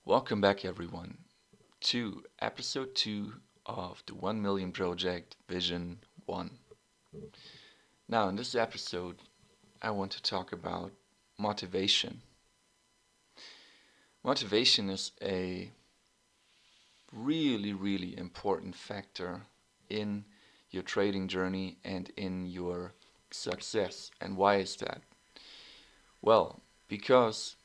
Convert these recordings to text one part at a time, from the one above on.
Welcome back, everyone, to episode 2 of the 1 Million Project Vision 1. Now, in this episode, I want to talk about motivation. Motivation is a really important factor in your trading journey and in your success. And why is that? Well, because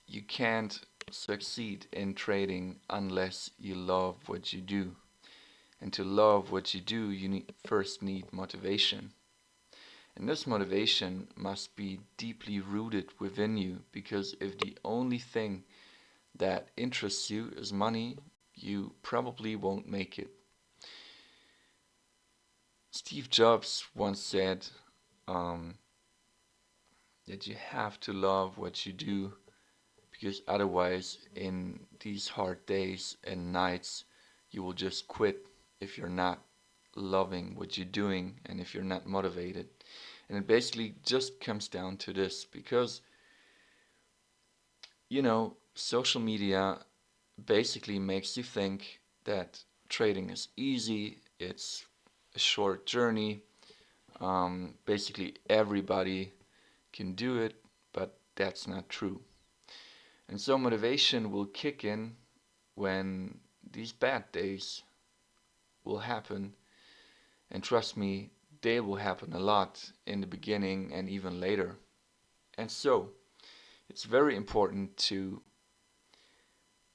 you can't succeed in trading unless you love what you do. And to love what you do, you first need motivation. And this motivation must be deeply rooted within you, because if the only thing that interests you is money, you probably won't make it. Steve Jobs once said um, that you have to love what you do, because otherwise, in these hard days and nights, you will just quit if you're not loving what you're doing and if you're not motivated. And it basically just comes down to this because, social media basically makes you think that trading is easy, it's a short journey, basically everybody can do it, but that's not true. And so motivation will kick in when these bad days will happen, and trust me, they will happen a lot in the beginning and even later. And so, it's very important to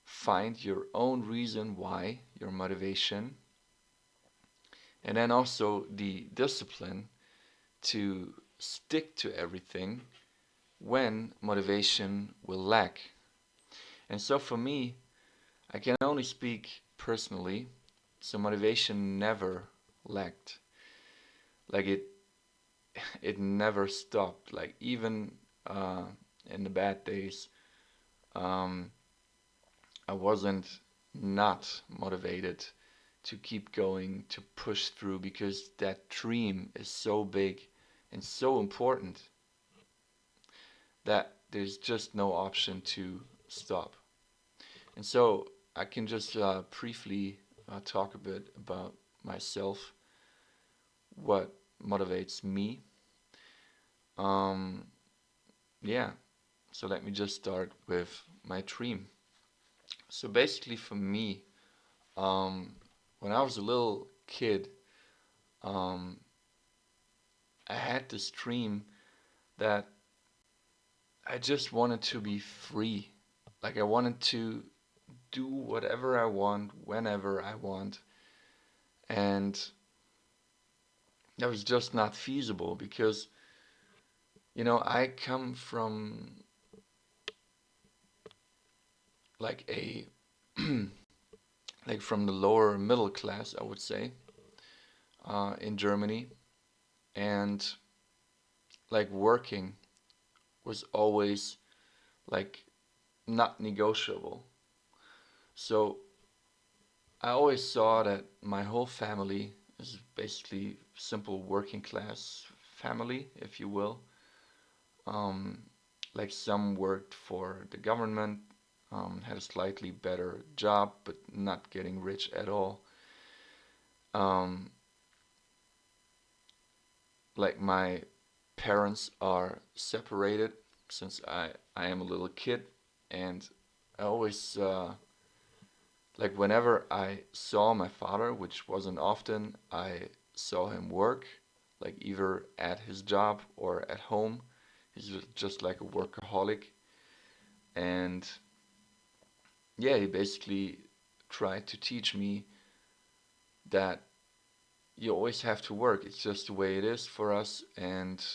find your own reason why, your motivation, and then also the discipline to stick to everything when motivation will lack. And so for me, I can only speak personally, so motivation never lacked. Like it never stopped. Like even in the bad days, um, I wasn't not motivated to keep going, to push through, because that dream is so big and so important that there's just no option to stop. And so I can just briefly talk a bit about myself, what motivates me. Um, yeah, so let me just start with my dream. So basically, for me, um, when I was a little kid, um, I had this dream that I just wanted to be free. Like I wanted to do whatever I want, whenever I want. And that was just not feasible because, I come from like a, like from the lower middle class, I would say, in Germany. And like working was always like not negotiable. So I always saw that my whole family is basically simple working class family, if you will. Um, like some worked for the government, had a slightly better job, but not getting rich at all. Um, like my parents are separated since I am a little kid, and I always like whenever I saw my father, which wasn't often, I saw him work, like either at his job or at home. He's just like a workaholic, and yeah, he basically tried to teach me that you always have to work. It's just the way it is for us, and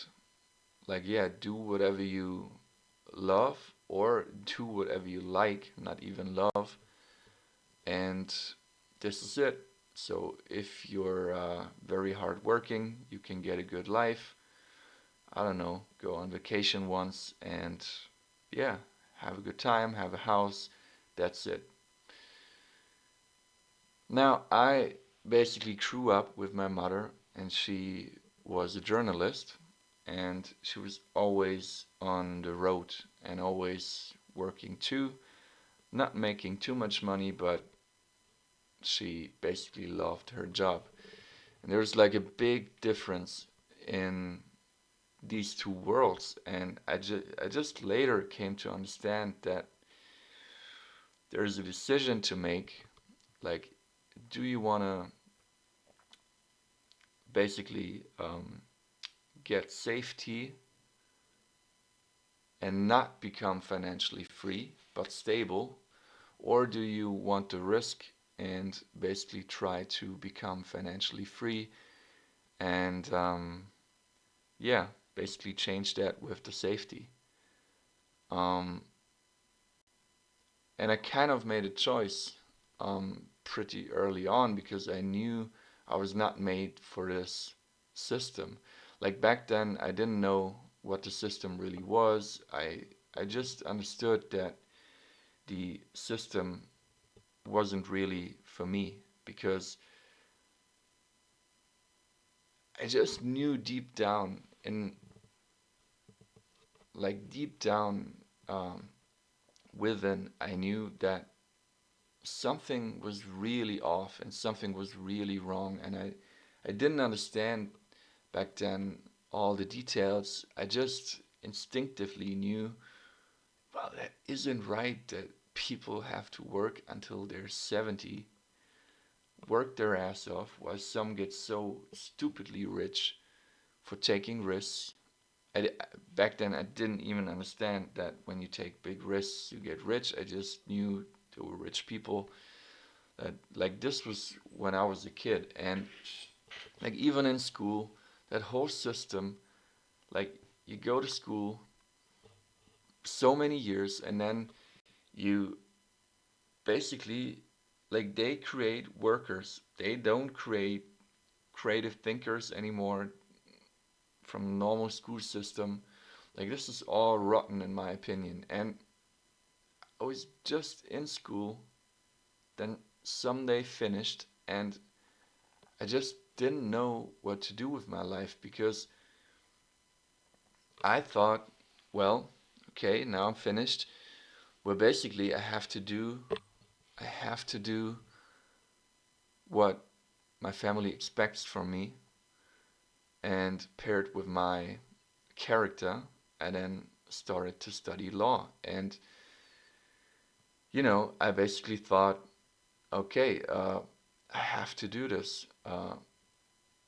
like yeah, do whatever you love or do whatever you like, not even love, and this is it. So if you're very hardworking, you can get a good life. I don't know, go on vacation once and yeah, have a good time, have a house. That's it. Now, I basically grew up with my mother, and she was a journalist, and she was always on the road and always working too, not making too much money, but she basically loved her job. And there's like a big difference in these two worlds. And I just later came to understand that there's a decision to make. Like, do you want to basically get safety and not become financially free but stable? Or do you want to risk and basically try to become financially free and yeah, basically change that with the safety? Um, and I kind of made a choice pretty early on because I knew I was not made for this system. Like back then, I didn't know what the system really was. I just understood that the system wasn't really for me because I just knew deep down in like deep down um, within, I knew that something was really off and something was really wrong, and I didn't understand back then all the details. I just instinctively knew, well, that isn't right that people have to work until they're 70, work their ass off, while some get so stupidly rich for taking risks. I, Back then, I didn't even understand that when you take big risks, you get rich. I just knew there were rich people. Like this was when I was a kid, and like even in school, that whole system, like you go to school so many years, and then you basically like they create workers. They don't create creative thinkers anymore from the normal school system. Like this is all rotten in my opinion. And I was just in school, then someday finished, and I just didn't know what to do with my life because I thought, well, okay, now I'm finished. Well, basically, I have to do what my family expects from me, and paired with my character, I then started to study law. And I basically thought, okay, I have to do this.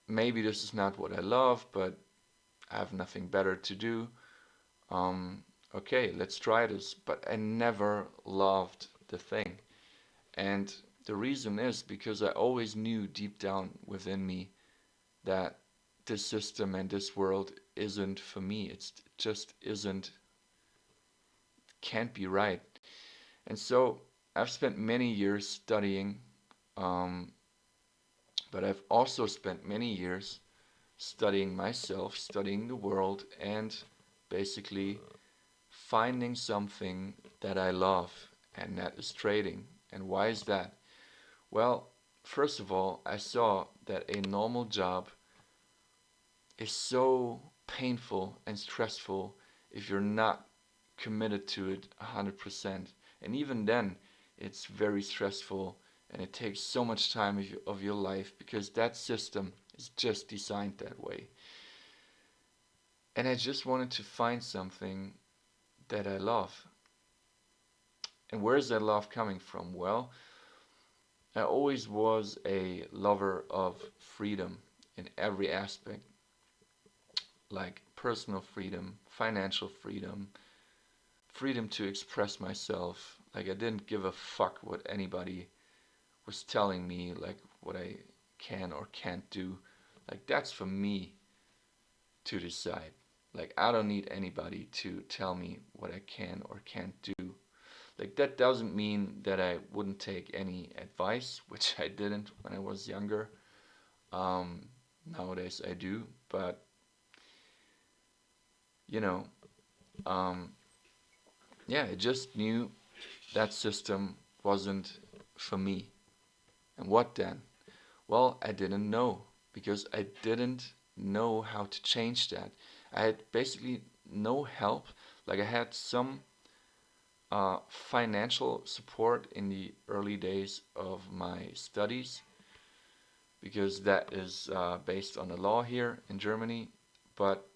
Maybe this is not what I love, but I have nothing better to do. Um, okay, let's try this. But I never loved the thing. And the reason is because I always knew deep down within me that this system and this world isn't for me. It just isn't, can't be right. And so I've spent many years studying, um, but I've also spent many years studying myself, studying the world, and basically finding something that I love, and that is trading. And why is that? Well, first of all, I saw that a normal job is so painful and stressful if you're not committed to it 100%. And even then, it's very stressful and it takes so much time of your life because that system is just designed that way. And I just wanted to find something that I love. And where's that love coming from? Well, I always was a lover of freedom in every aspect, like personal freedom, financial freedom, freedom to express myself. Like I didn't give a fuck what anybody was telling me, like what I can or can't do. Like that's for me to decide. Like I don't need anybody to tell me what I can or can't do. Like that doesn't mean that I wouldn't take any advice, which I didn't when I was younger. Um, Nowadays I do, but you know, um, yeah, I just knew that system wasn't for me. And what then? Well, I didn't know because I didn't know how to change that. I had basically no help. Like I had some financial support in the early days of my studies, because that is based on the law here in Germany. But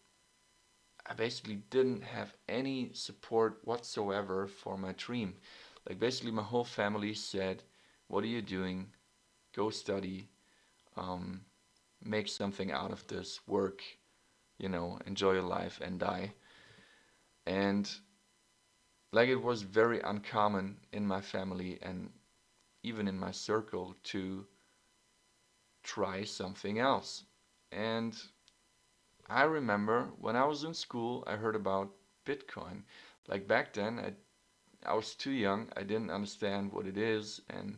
I basically didn't have any support whatsoever for my dream. Like basically my whole family said, "What are you doing? Go study, um, make something out of this, work, enjoy your life and die." And like it was very uncommon in my family and even in my circle to try something else. And I remember when I was in school, I heard about Bitcoin. Like back then, I was too young. I didn't understand what it is and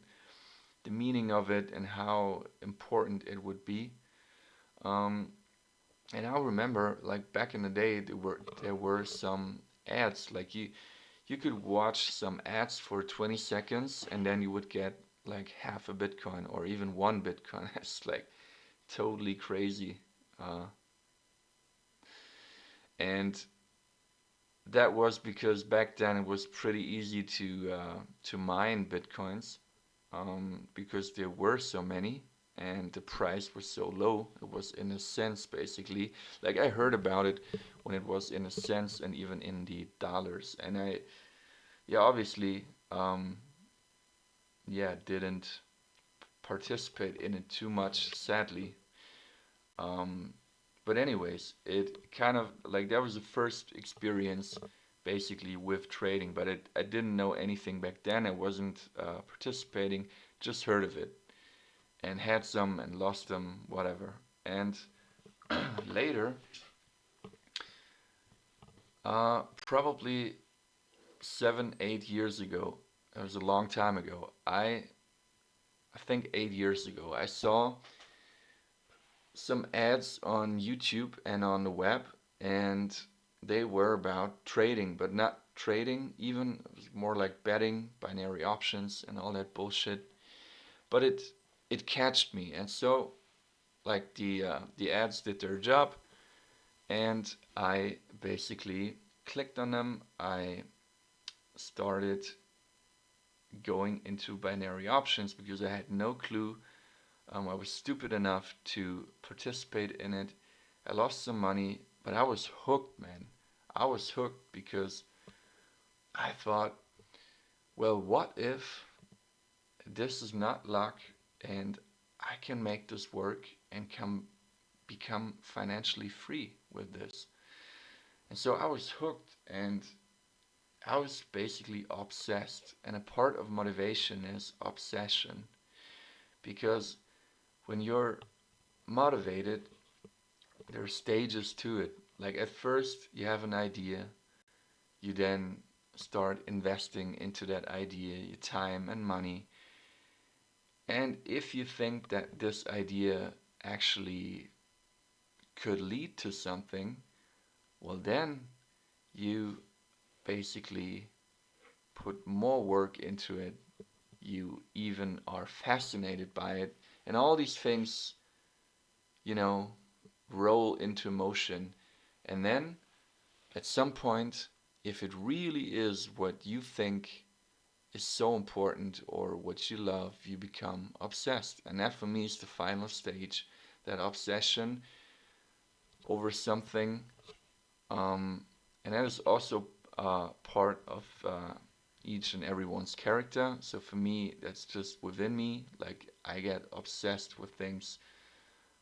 the meaning of it and how important it would be. Um, and I remember, like back in the day, there were some ads. Like you could watch some ads for 20 seconds and then you would get like half a Bitcoin or even one Bitcoin. It's like totally crazy. Uh, and that was because back then it was pretty easy to mine Bitcoins, because there were so many and the price was so low. It was in a cents basically. Like I heard about it when it was in a cents and even in the dollars. And yeah, obviously, yeah, didn't participate in it too much, sadly. Um, but anyways, it kind of like that was the first experience basically with trading, but I didn't know anything back then. I wasn't participating, just heard of it and had some and lost them, whatever. And later, probably 7, 8 years ago, it was a long time ago. I think 8 years ago, I saw some ads on YouTube and on the web, and they were about trading, but not trading even. It was more like betting, binary options, and all that bullshit. But it catched me, and so like the ads did their job, and I basically clicked on them. I started going into binary options because I had no clue. I was stupid enough to participate in it. I lost some money, but I was hooked, man. I was hooked because I thought, well, what if this is not luck and I can make this work and become financially free with this? And so I was hooked and I was basically obsessed. And a part of motivation is obsession, because when you're motivated, there are stages to it. Like at first, you have an idea, you then start investing into that idea, your time and money. And if you think that this idea actually could lead to something, well, then you basically put more work into it. You even are fascinated by it. And all these things, you know, roll into motion. And then at some point, if it really is what you think is so important or what you love, you become obsessed. And that for me is the final stage, that obsession over something. Um, and that is also part of each and everyone's character. So for me, that's just within me. Like I get obsessed with things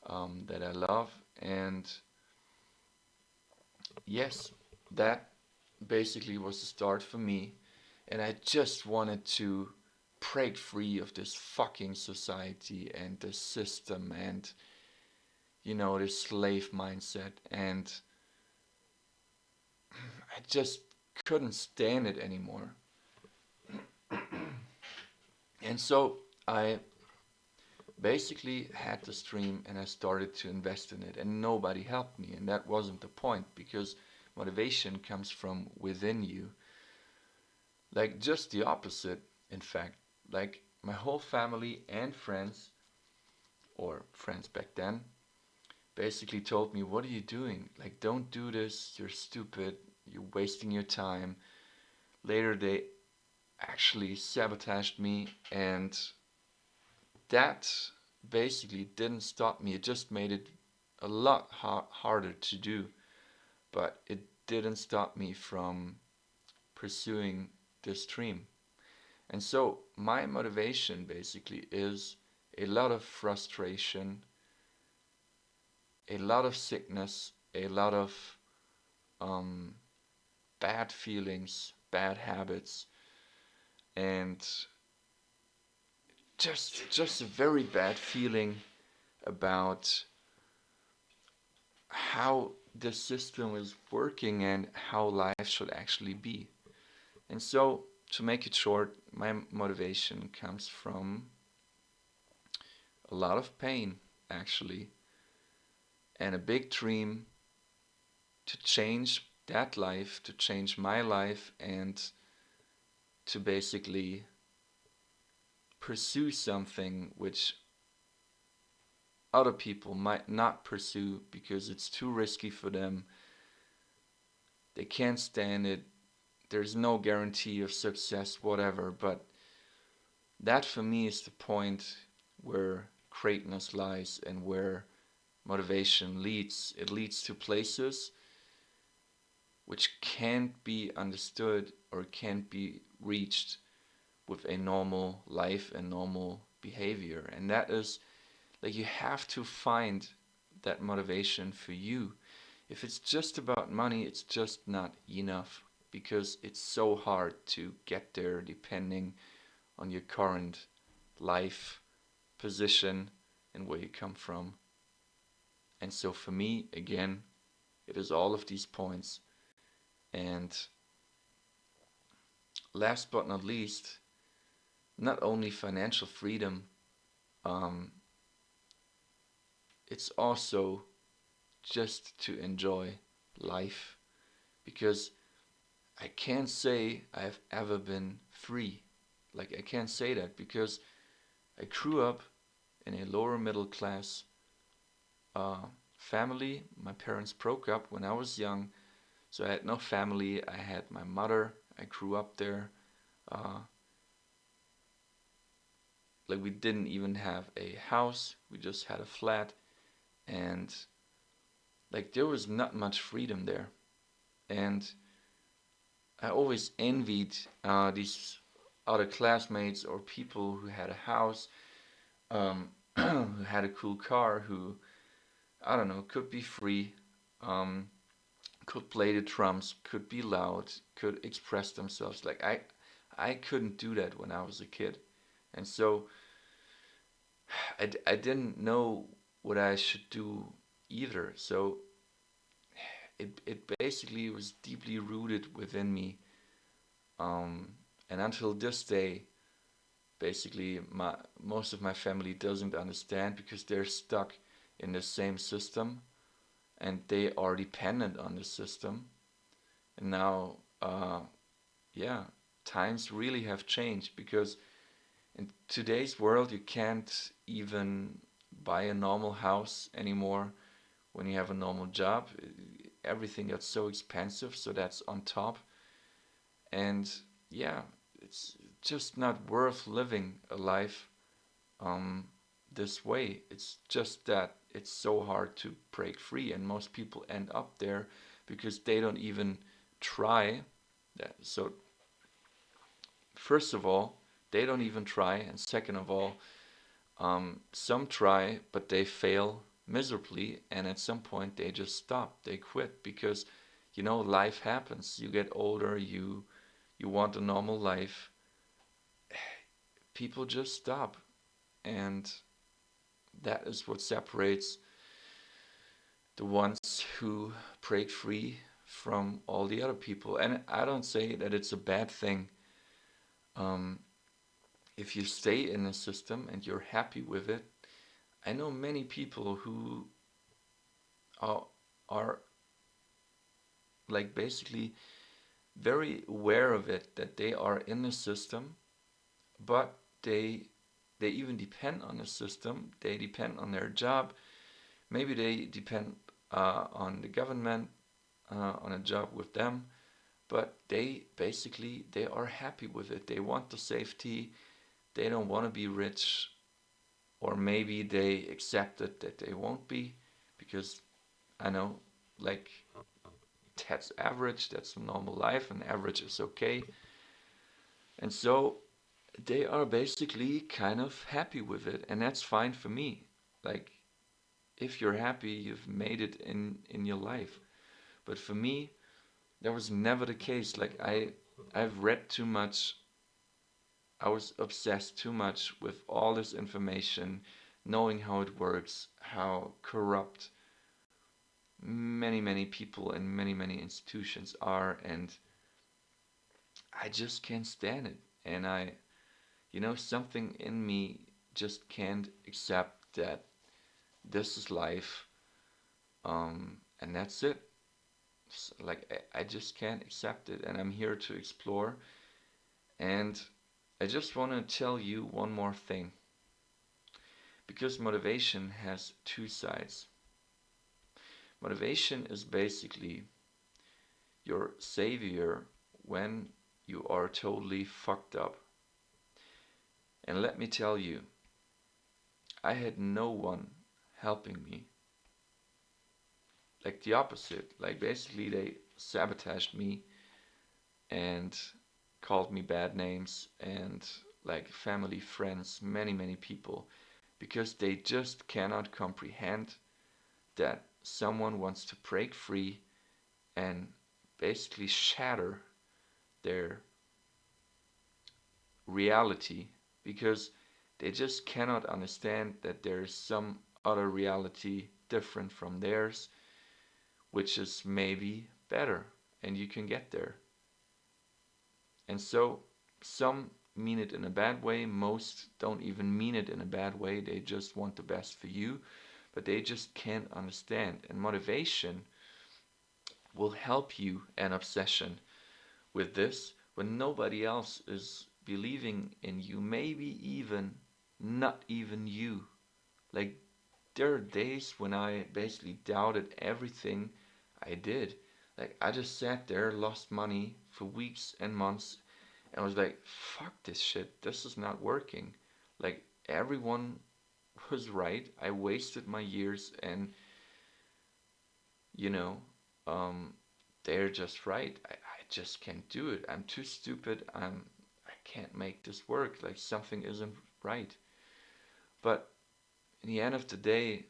that I love. And yes, that basically was the start for me. And I just wanted to break free of this fucking society and this system and, this slave mindset. And I just couldn't stand it anymore. And so I basically had the stream and I started to invest in it, and nobody helped me. And that wasn't the point, because motivation comes from within you. Like just the opposite, in fact. Like my whole family and friends, or friends back then, basically told me, "What are you doing? Like, don't do this. You're stupid. You're wasting your time." Later, actually sabotaged me, and that basically didn't stop me. It just made it a lot harder to do, but it didn't stop me from pursuing this dream. And so my motivation basically is a lot of frustration, a lot of sickness, a lot of um, bad feelings, bad habits, and just a very bad feeling about how the system is working and how life should actually be. And so, to make it short, my motivation comes from a lot of pain, actually, and a big dream to change that life, to change my life, and to basically pursue something which other people might not pursue because it's too risky for them. They can't stand it. There's no guarantee of success, whatever. But that for me is the point where greatness lies and where motivation leads. It leads to places which can't be understood or can't be reached with a normal life and normal behavior. And that is like you have to find that motivation for you. If it's just about money, it's just not enough because it's so hard to get there depending on your current life position and where you come from. And so for me, again, it is all of these points. And last but not least, not only financial freedom, um, it's also just to enjoy life because I can't say I've ever been free. Like, I can't say that because I grew up in a lower middle class uh, family. My parents broke up when I was young, so I had no family. I had my mother. I grew up there. Uh, like, we didn't even have a house, we just had a flat, and like, there was not much freedom there. And I always envied these other classmates or people who had a house, who had a cool car, who, I don't know, could be free, um, could play the drums, could be loud, could express themselves. Like I couldn't do that when I was a kid, and so I didn't know what I should do either. So it basically was deeply rooted within me, um, and until this day, basically my most of my family doesn't understand because they're stuck in the same system and they are dependent on the system. And now, yeah, times really have changed because in today's world, you can't even buy a normal house anymore when you have a normal job. Everything got so expensive, so that's on top. And yeah, it's just not worth living a life um, this way. It's just that it's so hard to break free, and most people end up there because they don't even try. That. So, first of all, they don't even try, and second of all, some try, but they fail miserably, and at some point they just stop. They quit because, life happens. You get older, you want a normal life. People just stop, and that is what separates the ones who break free from all the other people. And I don't say that it's a bad thing. Um, if you stay in a system and you're happy with it, I know many people who are, are like basically very aware of it that they are in the system, but they even depend on the system. They depend on their job. Maybe they depend on the government, on a job with them. but they are happy with it. They want the safety. They don't want to be rich, or maybe they accepted that they won't be, because I know, like, that's average, that's a normal life, and average is okay. And so they are basically kind of happy with it, and that's fine for me. Like, if you're happy, you've made it in your life. But for me, that was never the case. Like, I've read too much. I was obsessed too much with all this information, knowing how it works, how corrupt many people and many institutions are, and I just can't stand it. And something in me just can't accept that this is life, and that's it. Like, I just can't accept it, and I'm here to explore. And I just want to tell you one more thing, because motivation has two sides. Motivation is basically your savior when you are totally fucked up. And let me tell you, I had no one helping me. Like, the opposite. Like, basically, they sabotaged me and called me bad names, and like family, friends, many people, because they just cannot comprehend that someone wants to break free and basically shatter their reality, because they just cannot understand that there is some other reality different from theirs, which is maybe better, and you can get there. And so some mean it in a bad way, most don't even mean it in a bad way, they just want the best for you, but they just can't understand. And motivation will help you, an obsession, with this when nobody else is believing in you, maybe even not even you. Like, there are days when I basically doubted everything I did. Like, I just sat there, lost money for weeks and months, and was like, fuck this shit, this is not working. Like, everyone was right. I wasted my years, and you know, um, they're just right. I just can't do it. I'm too stupid. I can't make this work. Like, something isn't right. But in the end of the day,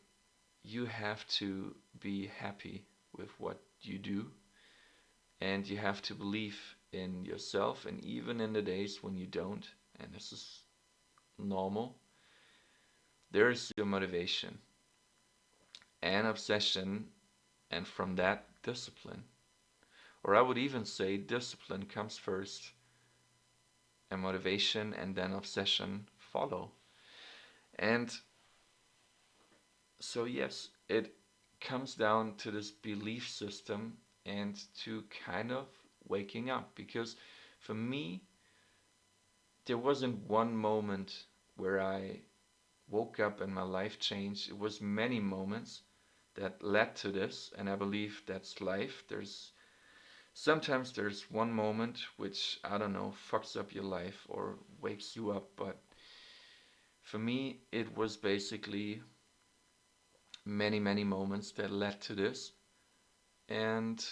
you have to be happy with what you do, and you have to believe in yourself, and even in the days when you don't, and this is normal, there's your motivation and obsession, and from that, discipline. Or I would even say discipline comes first, and motivation and then obsession follow. And so, yes, it comes down to this belief system and to kind of waking up. Because for me, there wasn't one moment where I woke up and my life changed. It was many moments that led to this, and I believe that's life. Sometimes there's one moment which, I don't know, fucks up your life or wakes you up, but for me, it was basically many moments that led to this. And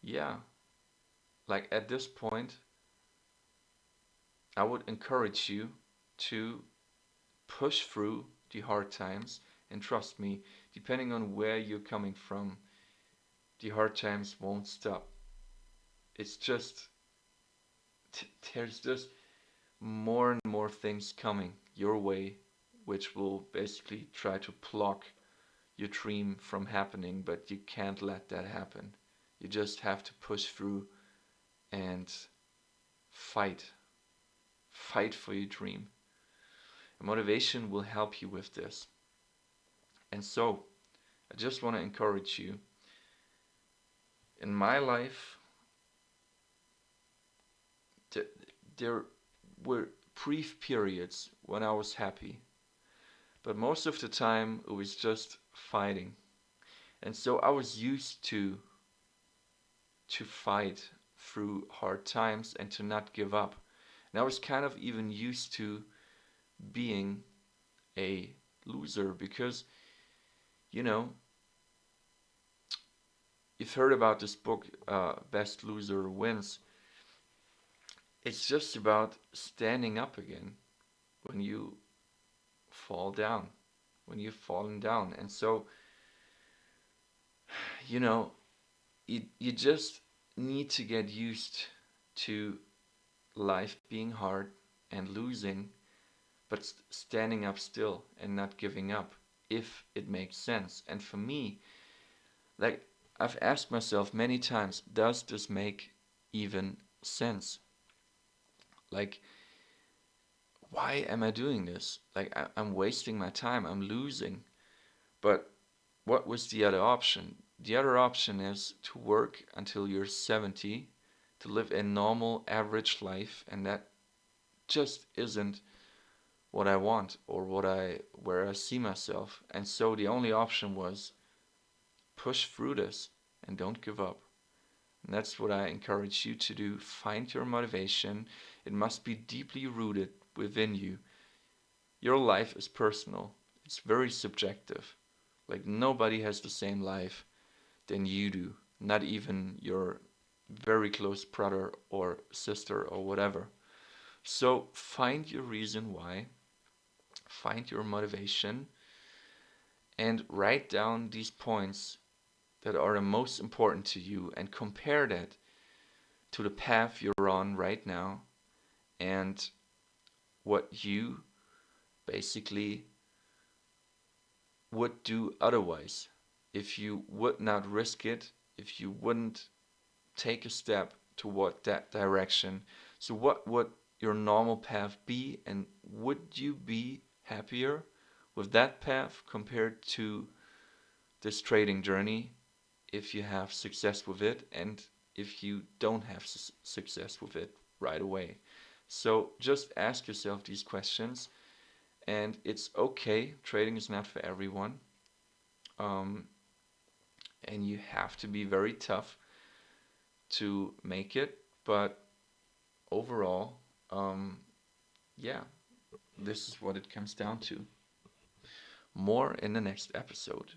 yeah, like, at this point, I would encourage you to push through the hard times, and trust me, depending on where you're coming from, the hard times won't stop. It's just, there's just more and more things coming your way, which will basically try to block your dream from happening, but you can't let that happen. You just have to push through and fight. Fight for your dream. And motivation will help you with this. And so, I just want to encourage you. In my life, there were brief periods when I was happy, but most of the time it was just fighting. And so I was used to to fight through hard times and to not give up. And I was kind of even used to being a loser because, you know, you've heard about this book, Best Loser Wins. It's just about standing up again when you fall down, when you've fallen down. And so, you know, you just need to get used to life being hard and losing, but standing up still and not giving up if it makes sense. And for me, like I've asked myself many times, does this make even sense? Like, why am I doing this? Like, I'm wasting my time, I'm losing. But what was the other option? The other option is to work until you're 70, to live a normal, average life, and that just isn't what I want or where I see myself. And so the only option was push through this and don't give up. And that's what I encourage you to do. Find your motivation. It must be deeply rooted within you. Your life is personal. It's very subjective. Like nobody has the same life than you do. Not even your very close brother or sister or whatever. So find your reason why, find your motivation, and write down these points that are the most important to you and compare that to the path you're on right now and what you basically would do otherwise if you would not risk it, if you wouldn't take a step toward that direction. So, what would your normal path be, and would you be happier with that path compared to this trading journey if you have success with it and if you don't have success with it right away? So, just ask yourself these questions, and it's okay. Trading is not for everyone, um, and you have to be very tough to make it, but overall, yeah, this is what it comes down to. More in the next episode.